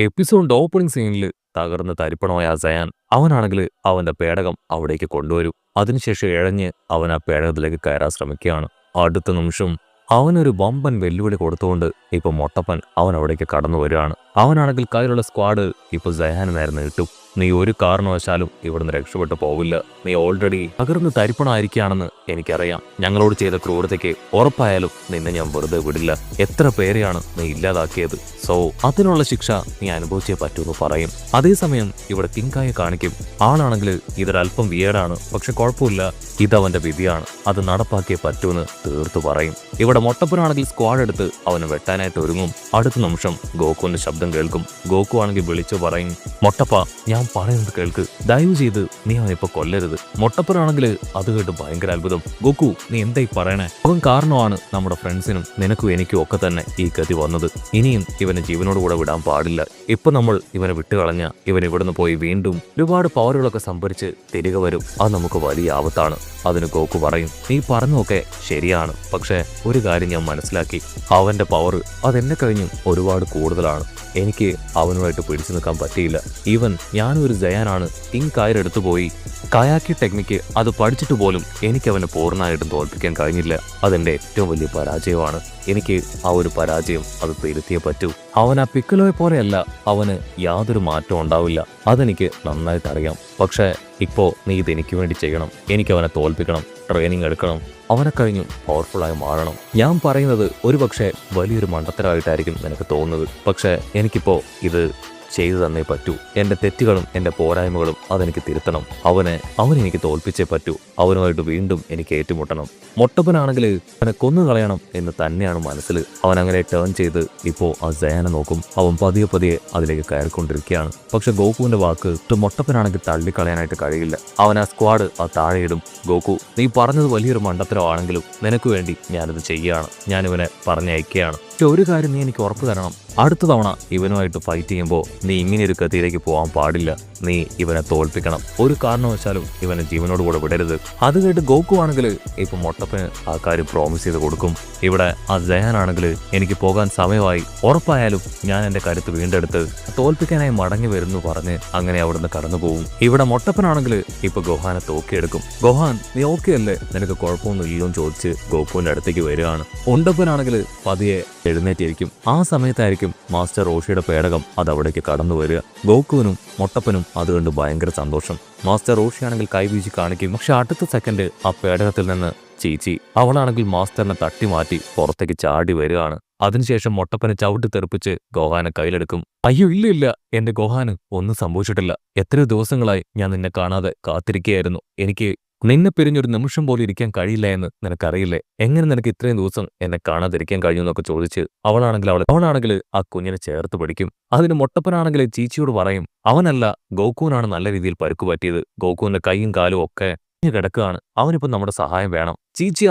എപ്പിസോഡിന്റെ opening സീനിൽ തകർന്ന് തരിപ്പണമായ cyan അവനാണെങ്കിൽ അവന്റെ പേടകം അവിടേക്ക് കൊണ്ടുവരും. അതിനുശേഷം ഇഴഞ്ഞ് അവൻ ആ പേടകത്തിലേക്ക് കയറാൻ ശ്രമിക്കുകയാണ്. അടുത്ത നിമിഷം അവനൊരു വമ്പൻ വെല്ലുവിളി കൊടുത്തുകൊണ്ട് ഇപ്പൊ മൊട്ടപ്പൻ അവൻ അവിടേക്ക് കടന്നു വരികയാണ്. അവനാണെങ്കിൽ കയ്യിലുള്ള സ്ക്വാഡ് ഇപ്പൊ സയാന് നേരെ നീട്ടും. നീ ഒരു കാരണവശാലും ഇവിടുന്ന് രക്ഷപ്പെട്ടു പോവില്ല. നീ ഓൾറെഡി തകർന്ന് തരിപ്പണമായിരിക്കുകയാണെന്ന് എനിക്കറിയാം. ഞങ്ങളോട് ചെയ്ത ക്രൂരതയ്ക്ക് ഉറപ്പായാലും നിന്നെ ഞാൻ വെറുതെ വിടില്ല. എത്ര പേരെയാണ് നീ ഇല്ലാതാക്കിയത്. സോ അതിനുള്ള ശിക്ഷ നീ അനുഭവിച്ചേ പറ്റൂന്ന് പറയും. അതേസമയം ഇവിടെ കിങ്കായെ കാണിക്കും. ആളാണെങ്കിൽ ഇതൊരല്പം വിയേഡാണ്, പക്ഷെ കുഴപ്പമില്ല, ഇതവന്റെ വിധിയാണ്, അത് നടപ്പാക്കിയേ പറ്റൂന്ന് തീർത്തു പറയും. ഇവിടെ മൊട്ടപ്പനാണെങ്കിൽ സ്ക്വാഡ് എടുത്ത് അവന് വെട്ടാനായിട്ട് ഒരുങ്ങും. അടുത്ത നിമിഷം ഗോകുവിന്റെ ശബ്ദം കേൾക്കും. ഗോകു ആണെങ്കിൽ വിളിച്ചു പറയും, മൊട്ടപ്പ ഞാൻ പറയുന്നത് കേൾക്ക്, ദയവ് ചെയ്ത് നീ അവനിപ്പോ കൊല്ലരുത്. മൊട്ടപ്പനാണെങ്കിൽ അത് കേട്ട് ഭയങ്കര അത്ഭുതം. ഗോകു നീ എന്തായി പറയണേ? അവൻ കാരണമാണ് നമ്മുടെ ഫ്രണ്ട്സിനും നിനക്കും എനിക്കും ഒക്കെ തന്നെ ഈ ഗതി വന്നത്. ഇനിയും ഇവനെ ജീവനോട് കൂടെ വിടാൻ പാടില്ല. ഇപ്പൊ നമ്മൾ ഇവനെ വിട്ടുകളഞ്ഞ ഇവൻ ഇവിടുന്ന് പോയി വീണ്ടും ഒരുപാട് പവറുകളൊക്കെ സംഭരിച്ച് തിരികെ വരും. അത് നമുക്ക് വലിയ ആപത്താണ്. അതിന് ഗോകു പറയും, നീ പറഞ്ഞൊക്കെ ശരിയാണ്, പക്ഷെ ഒരു കാര്യം ഞാൻ മനസ്സിലാക്കി, അവന്റെ പവർ അതെന്നെ കഴിഞ്ഞും ഒരുപാട് കൂടുതലാണ്. എനിക്ക് അവനുമായിട്ട് പിടിച്ചു നിൽക്കാൻ പറ്റിയില്ല. ഈവൻ ഞാനൊരു ജയാനാണ്. കിങ് കായരെടുത്തു പോയി കയാക്കി ടെക്നിക്ക് അത് പഠിച്ചിട്ട് പോലും എനിക്ക് അവനെ പൂർണ്ണമായിട്ടും തോൽപ്പിക്കാൻ കഴിഞ്ഞില്ല. അതെന്റെ ഏറ്റവും വലിയ പരാജയമാണ്. എനിക്ക് ആ ഒരു പരാജയം അത് തിരുത്തിയേ പറ്റൂ. അവൻ ആ പിക്കലോയെ പോലെയല്ല, അവന് യാതൊരു മാറ്റവും ഉണ്ടാവില്ല. അതെനിക്ക് നന്നായിട്ട് അറിയാം. പക്ഷേ ഇപ്പോ നീ ഇതെനിക്ക് വേണ്ടി ചെയ്യണം. എനിക്ക് അവനെ തോൽപ്പിക്കണം, ട്രെയിനിങ് എടുക്കണം, അവനെ കഴിഞ്ഞും പവർഫുള്ളായി മാറണം. ഞാൻ പറയുന്നത് ഒരുപക്ഷെ വലിയൊരു മണ്ടത്തരമായിട്ടായിരിക്കും നിനക്ക് തോന്നുന്നത്, പക്ഷേ എനിക്കിപ്പോ ഇത് ചെയ്തു തന്നേ പറ്റൂ. എന്റെ തെറ്റുകളും എന്റെ പോരായ്മകളും അതെനിക്ക് തിരുത്തണം. അവനെനിക്ക് തോൽപ്പിച്ചേ പറ്റൂ. അവനുമായിട്ട് വീണ്ടും എനിക്ക് ഏറ്റുമുട്ടണം. മൊട്ടപ്പനാണെങ്കിൽ അവനെ കൊന്നുകളയണം എന്ന് തന്നെയാണ് മനസ്സിൽ. അവൻ അങ്ങനെ ടേൺ ചെയ്ത് ഇപ്പോ ആ ജയാനെ നോക്കും. അവൻ പതിയെ പതിയെ അതിലേക്ക് കയറിക്കൊണ്ടിരിക്കുകയാണ്. പക്ഷെ ഗോകുവിന്റെ വാക്ക് മൊട്ടപ്പനാണെങ്കിൽ തള്ളിക്കളയാനായിട്ട് കഴിയില്ല. അവൻ ആ സ്ക്വാഡ് ആ താഴെയിടും. ഗോകു നീ പറഞ്ഞത് വലിയൊരു മണ്ടത്തരമാണെങ്കിലും നിനക്ക് വേണ്ടി ഞാനിത് ചെയ്യുകയാണ്. ഞാനിവനെ പറഞ്ഞയക്കുകയാണ്. പക്ഷെ ഒരു കാര്യം നീ എനിക്ക് ഉറപ്പ് തരണം, അടുത്ത തവണ ഇവനുമായിട്ട് ഫൈറ്റ് ചെയ്യുമ്പോൾ നീ ഇങ്ങനെയൊരു ഗതിയിലേക്ക് പോകാൻ പാടില്ല. നീ ഇവനെ തോൽപ്പിക്കണം. ഒരു കാരണവശാലും ഇവനെ ജീവനോട് കൂടെ വിടരുത്. അത് കേട്ട് ഗോകു ആണെങ്കിൽ ഇപ്പൊ മൊട്ടപ്പന് ആ കാര്യം പ്രോമിസ് ചെയ്ത് കൊടുക്കും. ഇവിടെ ആ ജയാനാണെങ്കിൽ എനിക്ക് പോകാൻ സമയമായി, ഉറപ്പായാലും ഞാൻ എന്റെ കരുത്ത് വീണ്ടെടുത്ത് തോൽപ്പിക്കാനായി മടങ്ങി വരുന്നു പറഞ്ഞ് അങ്ങനെ അവിടുന്ന് കടന്നു പോകും. ഇവിടെ മൊട്ടപ്പനാണെങ്കിൽ ഇപ്പൊ ഗോഹാനെ തോക്കിയെടുക്കും. ഗോഹാൻ നീ ഓക്കെ അല്ലേ, നിനക്ക് കുഴപ്പമൊന്നും ഇല്ലെന്ന് ചോദിച്ച് ഗോകുവിന്റെ അടുത്തേക്ക് വരികയാണ്. ഉണ്ടപ്പനാണെങ്കിൽ പതിയെ എഴുന്നേറ്റിരിക്കും. ആ സമയത്തായിരിക്കും മാസ്റ്റർ റോഷിയുടെ പേടകം അത് അവിടേക്ക് കടന്നു വരിക. ഗോകുവിനും മൊട്ടപ്പനും അതുകൊണ്ട് ഭയങ്കര സന്തോഷം. മാസ്റ്റർ റോഷിയാണെങ്കിൽ കൈവീശി കാണിക്കും. പക്ഷെ അടുത്ത സെക്കൻഡ് ആ പേടകത്തിൽ നിന്ന് ചീച്ചി അവളാണെങ്കിൽ മാസ്റ്ററിനെ തട്ടി മാറ്റി പുറത്തേക്ക് ചാടി വരികയാണ്. അതിനുശേഷം മൊട്ടപ്പനെ ചവിട്ടി തെറിപ്പിച്ച് ഗോഹാനെ കയ്യിലെടുക്കും. അയ്യോ ഇല്ല, എന്റെ ഗോഹാന് ഒന്നും സംഭവിച്ചിട്ടില്ല. എത്രയോ ദിവസങ്ങളായി ഞാൻ നിന്നെ കാണാതെ കാത്തിരിക്കുകയായിരുന്നു. എനിക്ക് നിന്നെ പിരിഞ്ഞൊരു നിമിഷം പോലും ഇരിക്കാൻ കഴിയില്ല എന്ന് നിനക്കറിയില്ലേ? എങ്ങനെ നിനക്ക് ഇത്രയും ദിവസം എന്നെ കാണാതിരിക്കാൻ കഴിഞ്ഞു എന്നൊക്കെ ചോദിച്ച് അവളാണെങ്കിൽ ആ കുഞ്ഞിനെ ചേർത്ത് പിടിക്കും. അതിന് മൊട്ടപ്പനാണെങ്കിൽ ചീച്ചിയോട് പറയും, അവനല്ല ഗോകുവിനാണ് നല്ല രീതിയിൽ പരുക്ക് പറ്റിയത്. ഗോകുവിന്റെ കൈയും കാലും ഒക്കെ കിടക്കുകയാണ്. അവനിപ്പം നമ്മുടെ സഹായം വേണം.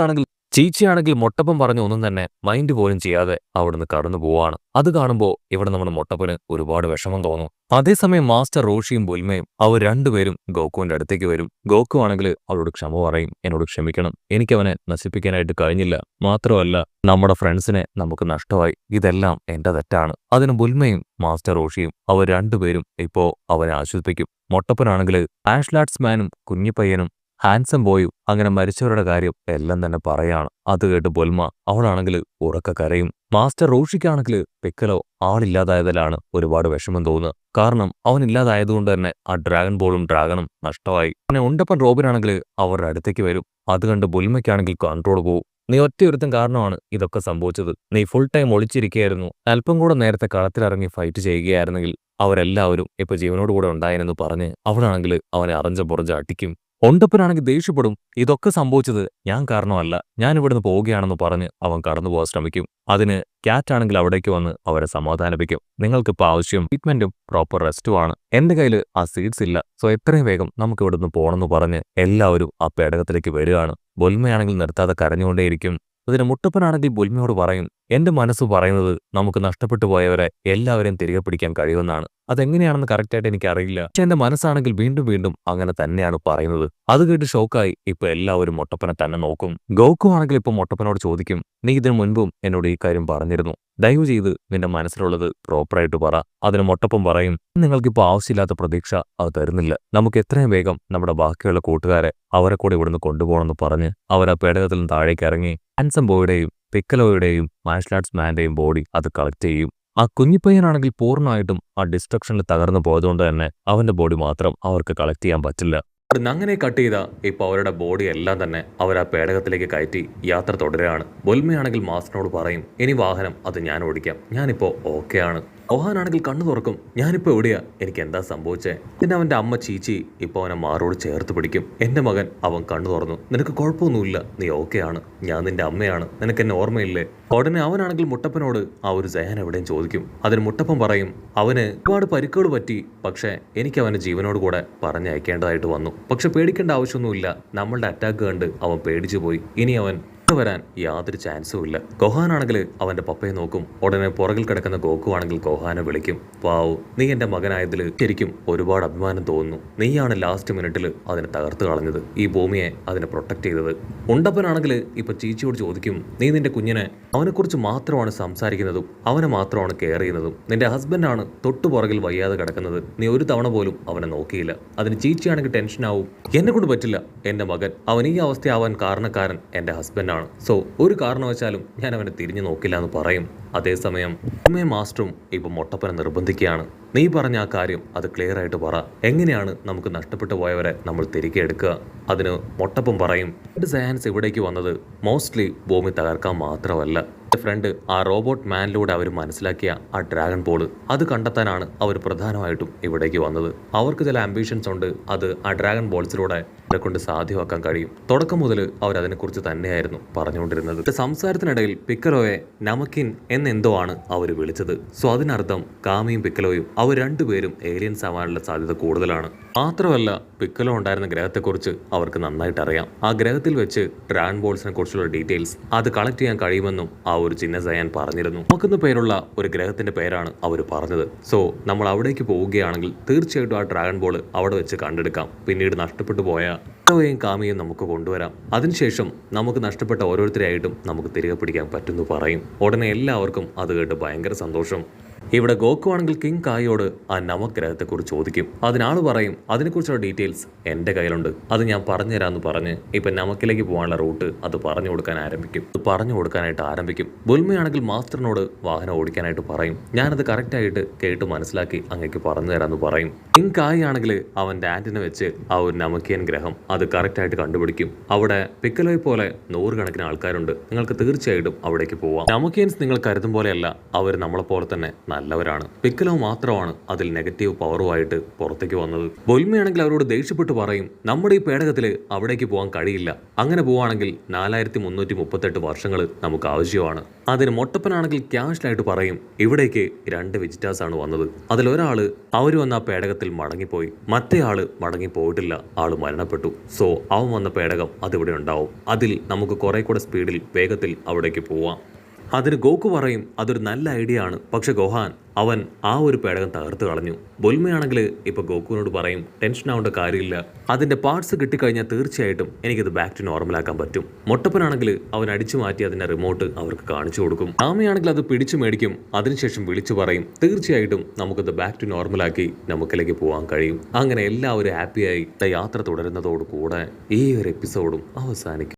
ചീച്ചിയാണെങ്കിൽ മൊട്ടപ്പൻ പറഞ്ഞ ഒന്നും തന്നെ മൈൻഡ് പോലും ചെയ്യാതെ അവിടുന്ന് കടന്നു പോവാണ്. അത് കാണുമ്പോൾ ഇവിടെ നമ്മുടെ മൊട്ടപ്പന് ഒരുപാട് വിഷമം തോന്നും. അതേസമയം മാസ്റ്റർ റോഷിയും ബുൽമയും അവർ രണ്ടുപേരും ഗോകുവിന്റെ അടുത്തേക്ക് വരും. ഗോകു ആണെങ്കിൽ അവളോട് ക്ഷമ പറയും, എന്നോട് ക്ഷമിക്കണം, എനിക്കവനെ നശിപ്പിക്കാനായിട്ട് കഴിഞ്ഞില്ല. മാത്രമല്ല നമ്മുടെ ഫ്രണ്ട്സിനെ നമുക്ക് നഷ്ടമായി, ഇതെല്ലാം എന്റെ തെറ്റാണ്. അതിന് ബുൽമയും മാസ്റ്റർ റോഷിയും അവർ രണ്ടുപേരും ഇപ്പോ അവനെ ആശ്വസിപ്പിക്കും. മൊട്ടപ്പനാണെങ്കിൽ ആഷ്ലാറ്റ്സ്മാനും കുഞ്ഞിപ്പയ്യനും ഹാൻസം ബോയും അങ്ങനെ മരിച്ചവരുടെ കാര്യം എല്ലാം തന്നെ പറയാണ്. അത് കേട്ട് ബുൽമ അവളാണെങ്കിൽ ഉറക്ക കരയും. മാസ്റ്റർ റോഷിക്കാണെങ്കിൽ പിക്കലോ ആളില്ലാതായതിലാണ് ഒരുപാട് വിഷമം തോന്നുന്നത്. കാരണം അവനില്ലാതായതുകൊണ്ട് തന്നെ ആ ഡ്രാഗൺ ബോളും ഡ്രാഗണും നഷ്ടമായി. പിന്നെ ഉണ്ടപ്പൻ റോബിനാണെങ്കിൽ അവരുടെ അടുത്തേക്ക് വരും. അത് കണ്ട് ബുൽമയ്ക്കാണെങ്കിൽ കൺട്രോൾ പോവും. നീ ഒറ്റയൊരുത്തൻ കാരണമാണ് ഇതൊക്കെ സംഭവിച്ചത്. നീ ഫുൾ ടൈം ഒളിച്ചിരിക്കുകയായിരുന്നു. അല്പം കൂടെ നേരത്തെ കളത്തിലിറങ്ങി ഫൈറ്റ് ചെയ്യുകയായിരുന്നെങ്കിൽ അവരെല്ലാവരും ഇപ്പൊ ജീവനോടുകൂടെ ഉണ്ടായെന്ന് പറഞ്ഞ് അവളാണെങ്കിൽ അവനെ അറിഞ്ഞ പുറഞ്ഞ് അടിക്കും. ഒണ്ടപ്പനാണെങ്കിൽ ദേഷ്യപ്പെടും. ഇതൊക്കെ സംഭവിച്ചത് ഞാൻ കാരണമല്ല, ഞാൻ ഇവിടുന്ന് പോവുകയാണെന്ന് പറഞ്ഞ് അവൻ കടന്നുപോകാൻ ശ്രമിക്കും. അതിന് ക്യാറ്റ് ആണെങ്കിൽ അവിടേക്ക് വന്ന് അവരെ സമാധാനിപ്പിക്കും. നിങ്ങൾക്കിപ്പോൾ ആവശ്യം ട്രീറ്റ്മെന്റും പ്രോപ്പർ റെസ്റ്റുമാണ്. എന്റെ കയ്യിൽ ആ സീഡ്സ് ഇല്ല, സോ എത്രയും വേഗം നമുക്ക് ഇവിടുന്ന് പോകണമെന്ന് പറഞ്ഞ് എല്ലാവരും ആ പേടകത്തിലേക്ക് വരികയാണ്. ബൊൽമയാണെങ്കിൽ നിർത്താതെ കരഞ്ഞുകൊണ്ടേയിരിക്കും. അതിന് മുട്ടപ്പനാണെങ്കിൽ ബുൽമയോട് പറയും, എന്റെ മനസ്സ് പറയുന്നത് നമുക്ക് നഷ്ടപ്പെട്ടു പോയവരെ എല്ലാവരെയും തിരികെ പിടിക്കാൻ കഴിയുമെന്നാണ്. അതെങ്ങനെയാണെന്ന് കറക്റ്റായിട്ട് എനിക്കറിയില്ല. പക്ഷെ എന്റെ മനസ്സാണെങ്കിൽ വീണ്ടും വീണ്ടും അങ്ങനെ തന്നെയാണ് പറയുന്നത്. അത് കേട്ട് ഷോക്കായി ഇപ്പൊ എല്ലാവരും മുട്ടപ്പനെ തന്നെ നോക്കും. ഗോക്കു ആണെങ്കിൽ ഇപ്പൊ മുട്ടപ്പനോട് ചോദിക്കും, നീ ഇതിനു മുൻപും എന്നോട് ഈ കാര്യം പറഞ്ഞിരുന്നു. ദയവ് ചെയ്ത് നിന്റെ മനസ്സിലുള്ളത് പ്രോപ്പറായിട്ട് പറ. അതിന് മുട്ടപ്പൻ പറയും, നിങ്ങൾക്കിപ്പോ ആവശ്യമില്ലാത്ത പ്രതീക്ഷ അത് തരുന്നില്ല. നമുക്ക് എത്രയും വേഗം നമ്മുടെ ബാക്കിയുള്ള കൂട്ടുകാരെ അവരെ കൂടെ ഇവിടുന്ന് കൊണ്ടുപോകണമെന്ന് പറഞ്ഞ് അവർ ആ പേടകത്തിൽ നിന്ന് താഴേക്ക് ഇറങ്ങി ഹാൻസം ബോയുടെയും പിക്കലോയുടെയും മാർഷൽ ആർട്സ് മാന്റെയും ബോഡി അത് കളക്ട് ചെയ്യും. ആ കുഞ്ഞിപ്പയ്യനാണെങ്കിൽ പൂർണ്ണമായിട്ടും ആ ഡിസ്ട്രക്ഷനിൽ തകർന്നു പോയതുകൊണ്ട് തന്നെ അവന്റെ ബോഡി മാത്രം അവർക്ക് കളക്ട് ചെയ്യാൻ പറ്റില്ല. അവിടുന്ന് അങ്ങനെ കട്ട് ചെയ്ത ഇപ്പൊ അവരുടെ ബോഡി എല്ലാം തന്നെ അവർ ആ പേടകത്തിലേക്ക് കയറ്റി യാത്ര തുടരുകയാണ്. ബുൽമയാണെങ്കിൽ മാസ്റ്ററിനോട് പറയും, ഇനി വാഹനം അത് ഞാൻ ഓടിക്കാം, ഞാനിപ്പോ ഓക്കെ ആണ്. ഗോഹാനാണെങ്കിൽ കണ്ണു തുറക്കും, ഞാനിപ്പോ എവിടെയാ, എനിക്ക് എന്താ സംഭവിച്ചേ? പിന്നെ അവന്റെ അമ്മ ചീച്ചി ഇപ്പൊ അവനെ മാറോട് ചേർത്ത് പിടിക്കും. എന്റെ മകൻ, അവൻ കണ്ണു തുറന്നു, നിനക്ക് കുഴപ്പമൊന്നുമില്ല, നീ ഓക്കെ ആണ്, ഞാൻ നിന്റെ അമ്മയാണ്, നിനക്ക് എന്നെ ഓർമ്മയില്ലേ? ഉടനെ അവനാണെങ്കിൽ മുട്ടപ്പനോട് ആ ഒരു ജയൻ എവിടെയും ചോദിക്കും. അതിന് മുട്ടപ്പൻ പറയും, അവന് ഒരുപാട് പരിക്കുകൾ പറ്റി, പക്ഷെ എനിക്ക് അവനെ ജീവനോട് കൂടെ പറഞ്ഞയക്കേണ്ടതായിട്ട് വന്നു. പക്ഷെ പേടിക്കേണ്ട ആവശ്യമൊന്നുമില്ല, നമ്മളുടെ അറ്റാക്ക് കണ്ട് അവൻ പേടിച്ചു പോയി, ഇനി അവൻ വരാൻ യാതൊരു ചാൻസും ഇല്ല. ഗോഹാനാണെങ്കിൽ അവന്റെ പപ്പയെ നോക്കും. ഉടനെ പുറകിൽ കിടക്കുന്ന ഗോക്കു ആണെങ്കിൽ ഗോഹാനെ വിളിക്കും, വാവു, നീ എന്റെ മകനായതിൽ ശരിക്കും ഒരുപാട് അഭിമാനം തോന്നുന്നു. നീയാണ് ലാസ്റ്റ് മിനിറ്റിൽ അതിനെ തകർത്ത് കളഞ്ഞത്, ഈ ഭൂമിയെ അതിനെ പ്രൊട്ടക്ട് ചെയ്തത്. ഉണ്ടപ്പനാണെങ്കിൽ ഇപ്പൊ ചീച്ചിയോട് ചോദിക്കും, നീ നിന്റെ കുഞ്ഞിനെ അവനെക്കുറിച്ച് മാത്രമാണ് സംസാരിക്കുന്നതും അവനെ മാത്രമാണ് കെയർ ചെയ്യുന്നതും. നിന്റെ ഹസ്ബൻഡാണ് തൊട്ടു പുറകിൽ വയ്യാതെ കിടക്കുന്നത്, നീ ഒരു തവണ പോലും അവനെ നോക്കിയില്ല. അതിന് ചീച്ചിയാണെങ്കിൽ ടെൻഷനാവും, എന്നെ കൊണ്ട് പറ്റില്ല, എന്റെ മകൻ അവൻ ഈ അവസ്ഥയാവാൻ കാരണക്കാരൻ എന്റെ ഹസ്ബൻഡാണ്. സോ ഒരു കാരണവശാലും ഞാൻ അവനെ തിരിഞ്ഞു നോക്കില്ല എന്ന് പറയും. അതേസമയം അമ്മയും മാസ്റ്ററും ഇപ്പൊ മുട്ടപ്പനെ നിർബന്ധിക്കുകയാണ്, നീ പറഞ്ഞ ആ കാര്യം അത് ക്ലിയർ ആയിട്ട് പറ, എങ്ങനെയാണ് നമുക്ക് നഷ്ടപ്പെട്ടു പോയവരെ നമ്മൾ തിരികെ എടുക്കുക? അതിന് മുട്ടപ്പൻ പറയും, എന്റെ സയൻസ് ഇവിടേക്ക് വന്നത് മോസ്റ്റ്ലി ഭൂമി തകർക്കാൻ മാത്രമല്ല, ഫ്രണ്ട് ആ റോബോട്ട് മാനിലൂടെ അവർ മനസ്സിലാക്കിയ ആ ഡ്രാഗൺ ബോൾ അത് കണ്ടെത്താനാണ് അവർ പ്രധാനമായിട്ടും ഇവിടേക്ക് വന്നത്. അവർക്ക് ചില ആംബിഷൻസ് ഉണ്ട്, അത് ആ ഡ്രാഗൺ ബോൾസിലൂടെ അവരെ കൊണ്ട് സാധ്യമാക്കാൻ കഴിയും. തുടക്കം മുതൽ അവർ അതിനെക്കുറിച്ച് തന്നെയായിരുന്നു പറഞ്ഞുകൊണ്ടിരുന്നത്. സംസാരത്തിനിടയിൽ പിക്കലോയെ നമക്കിൻ എന്നെന്തോ ആണ് അവർ വിളിച്ചത്. സോ അതിനർത്ഥം കാമിയും പിക്കലോയും അവർ രണ്ടുപേരും ഏലിയൻസ് ആവാനുള്ള സാധ്യത കൂടുതലാണ്. മാത്രമല്ല പിക്കലോ ഉണ്ടായിരുന്ന ഗ്രഹത്തെക്കുറിച്ച് അവർക്ക് നന്നായിട്ട് അറിയാം. ആ ഗ്രഹത്തിൽ വെച്ച് ഡ്രാഗൺ ബോൾസിനെ കുറിച്ചുള്ള ഡീറ്റെയിൽസ് അത് കളക്ട് ചെയ്യാൻ കഴിയുമെന്നും ആ ഒരു ചിഹ്ന സയാൻ പറഞ്ഞിരുന്നു. നമുക്കെന്ന പേരുള്ള ഒരു ഗ്രഹത്തിന്റെ പേരാണ് അവർ പറഞ്ഞത്. സോ നമ്മൾ അവിടേക്ക് പോവുകയാണെങ്കിൽ തീർച്ചയായിട്ടും ആ ഡ്രാഗൺ ബോൾ അവിടെ വെച്ച് കണ്ടെടുക്കാം. പിന്നീട് നഷ്ടപ്പെട്ടു പോയ യും കാമിയും നമുക്ക് കൊണ്ടുവരാം. അതിനുശേഷം നമുക്ക് നഷ്ടപ്പെട്ട ഓരോരുത്തരെയായിട്ടും നമുക്ക് തിരികെ പിടിക്കാൻ പറ്റുമെന്ന് പറയും. ഉടനെ എല്ലാവർക്കും അത് കേട്ട് ഭയങ്കര സന്തോഷം. ഇവിടെ ഗോക്കു ആണെങ്കിൽ കിങ് കായോട് ആ നവഗ്രഹത്തെക്കുറിച്ച് ചോദിക്കും. അതിനാൾ പറയും, അതിനെക്കുറിച്ചുള്ള ഡീറ്റെയിൽസ് എൻ്റെ കയ്യിലുണ്ട്, അത് ഞാൻ പറഞ്ഞുതരാമെന്ന് പറഞ്ഞ് ഇപ്പം നമക്കിലേക്ക് പോകാനുള്ള റൂട്ട് അത് പറഞ്ഞു കൊടുക്കാനായിട്ട് ആരംഭിക്കും. ബുൽമയാണെങ്കിൽ മാസ്റ്ററിനോട് വാഹനം ഓടിക്കാനായിട്ട് പറയും. ഞാനത് കറക്റ്റായിട്ട് കേട്ട് മനസ്സിലാക്കി അങ്ങേക്ക് പറഞ്ഞു തരാമെന്ന് പറയും. കിങ് കായ് ആണെങ്കിൽ അവൻ്റെ ആൻറ്റിനെ വെച്ച് ആ ഒരു നമക്കിയൻ ഗ്രഹം അത് കറക്റ്റായിട്ട് കണ്ടുപിടിക്കും. അവിടെ പിക്കലോയെ പോലെ 100 കണക്കിന് ആൾക്കാരുണ്ട്, നിങ്ങൾക്ക് തീർച്ചയായിട്ടും അവിടേക്ക് പോവാം. നമക്കിയൻസ് നിങ്ങൾ കരുതും പോലെയല്ല, അവർ നമ്മളെപ്പോലെ തന്നെ നല്ലവരാണ്. പിക്കലോ മാത്രമാണ് അതിൽ നെഗറ്റീവ് പവറുമായിട്ട് പുറത്തേക്ക് വന്നത്. ബൊൽമയാണെങ്കിൽ അവരോട് ദേഷ്യപ്പെട്ട് പറയും, നമ്മുടെ ഈ പേടകത്തിൽ അവിടേക്ക് പോകാൻ കഴിയില്ല, അങ്ങനെ പോവുകയാണെങ്കിൽ 4338 വർഷങ്ങൾ നമുക്ക് ആവശ്യമാണ്. അതിന് മൊട്ടപ്പനാണെങ്കിൽ ക്യാഷ്ലായിട്ട് പറയും, ഇവിടേക്ക് 2 വിജിറ്റേഴ്സ് ആണ് വന്നത്, അതിലൊരാള് അവർ വന്ന ആ പേടകത്തിൽ മടങ്ങിപ്പോയി, മറ്റേ ആള് മടങ്ങിപ്പോയിട്ടില്ല, ആള് മരണപ്പെട്ടു. സോ അവൻ വന്ന പേടകം അതിവിടെ ഉണ്ടാവും, അതിൽ നമുക്ക് കുറെ കൂടെ സ്പീഡിൽ വേഗത്തിൽ അവിടേക്ക് പോവാം. അതിന് ഗോക്കു പറയും, അതൊരു നല്ല ഐഡിയ ആണ്, പക്ഷെ ഗോഹാൻ അവൻ ആ ഒരു പേടകം തകർത്ത് കളഞ്ഞു. ബൊൽമയാണെങ്കിൽ ഇപ്പൊ ഗോക്കുവിനോട് പറയും, ടെൻഷൻ ആവേണ്ട കാര്യമില്ല, അതിന്റെ പാർട്സ് കിട്ടിക്കഴിഞ്ഞാൽ തീർച്ചയായിട്ടും എനിക്കത് ബാക്ക് ടു നോർമലാക്കാൻ പറ്റും. മൊട്ടപ്പനാണെങ്കിൽ അവൻ അടിച്ചു മാറ്റി അതിന്റെ റിമോട്ട് അവർക്ക് കാണിച്ചു കൊടുക്കും. ആമയാണെങ്കിൽ അത് പിടിച്ചു മേടിക്കും. അതിനുശേഷം വിളിച്ചു പറയും, തീർച്ചയായിട്ടും നമുക്കത് ബാക്ക് ടു നോർമലാക്കി നമുക്കിലേക്ക് പോകാൻ കഴിയും. അങ്ങനെ എല്ലാവരും ഹാപ്പിയായി യാത്ര തുടരുന്നതോടുകൂടെ ഈ ഒരു എപ്പിസോഡും അവസാനിക്കും.